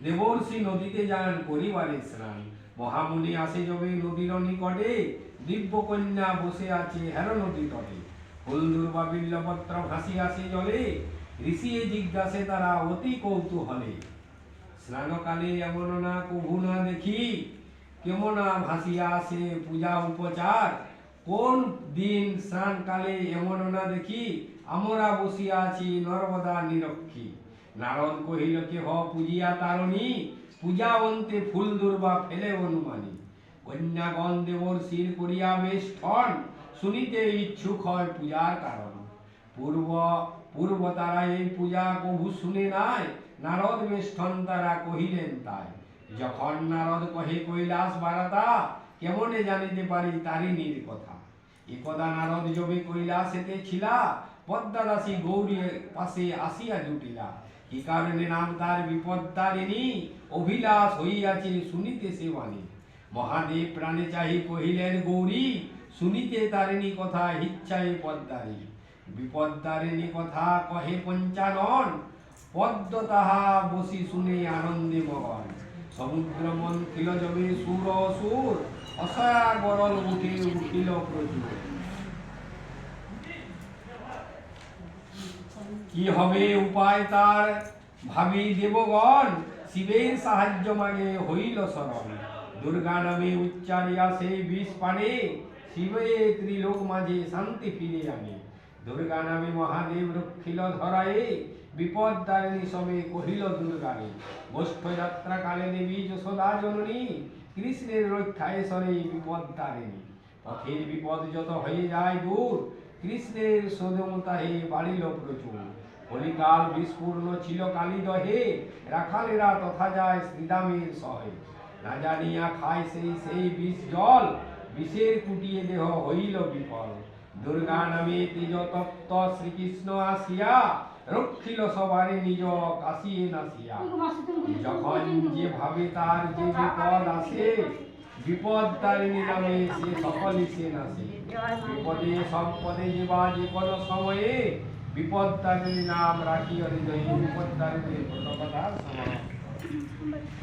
দেবর্ষি নদীতে যান করিবারে স্নান। মহামুনি আসে যবে নদীর নিকটে, দিব্য কন্যা বসে আছে হের নদী তটে। ফুলদুর্বা বিল্লপত্র ভাসি আসে জলে, ঋষি জিজ্ঞাসে তারা অতি কৌতূহলে। স্নানকালে এমন না কভু না দেখি, কেমনা ভাসিয়া আসে পূজা উপচার। কোন দিন স্নানকালে এমন না দেখি, আমরা বসিয়া আছি নর্মদা নিরক্ষী। নারদ কহিল কেহ পূজিয়া তারণী, পূজা অন্তে ফুল দুর্বা ফেলে অনুমানী। কন্যাগণ দেবর্ষির করিয়া বেষ্টন, শুনিতে ইচ্ছুক হয় পূজার কারণ। পূর্ব তারা এই পূজা কভু শুনে নাই, নারদ বেষ্টন তারা কহিলেন তাই। যখন নারদ কহে কৈলাস বারাতা, কেমনে জানিতে পারি তারিণীর কথা। একদা নারদ যবে কৈলাসেতে ছিলা, পদ্মা দাসী গৌরী পাশে আসিয়া জুটিলা। কি কারণে নাম তার বিপদ্তারিণী, অভিলাষ হইয়াছে শুনিতে সে বাণী। মহাদেব প্রাণে চাহি কহিলেন গৌরী, শুনিতে তারিণী কথা ইচ্ছায় পদ্মারী। বিপদ্তারিণী কথা কহে পঞ্চানন, পদ্ম তাহা বসি শুনে আনন্দে মগন। সমুদ্র মন্থিল জবে সুর অসুর, অসয়া গরল উঠে উঠিল প্রচুর। কি হবে উপায় তার ভাবি দেবগণ, শিবের সাহায্য মাগে হইল শরণ। দুর্গা নামে উচ্চারিয়া সেই বিষ পানে, শিবে ত্রিলোক মাঝে শান্তি ফিরে আনে। দুর্গা নামে মহাদেব রক্ষিল ধরায়ে, বিপদ তারিণী সবে কহিল দুর্গারে। গোষ্ঠ যাত্রা কালে দেবী যশোদা জননী, কৃষ্ণের রক্ষায় সরে বিপদ তারিণী। পথের বিপদ যত হয়ে যায় দূর, কৃষ্ণের সদমতাহে বাড়িল প্রচুর। কলিকাল বিস্ফূর্ণ ছিল কালী দহে, রাখালেরা তথা যায় শ্রীরামের সহে। না জানিয়া খায় সেই বিষ জল, বিষের কুটিয়ে দেহ হইল বিফল। দুর্গা নামে তেজ তপ্ত শ্রীকৃষ্ণ আসিয়া, রক্ষিল সবারে নিজ কাশিয়ে নাসিয়া। যখন যে ভাবে তার যে বিপদ আসে, বিপদ তারিণী নামে সে সকলই সে নাসে। বিপদে সম্পদে যেবা যে কোনো সময়ে, বিপদ তারিণী নাম রাখি হৃদয়ে। বিপদ তারিণী কথা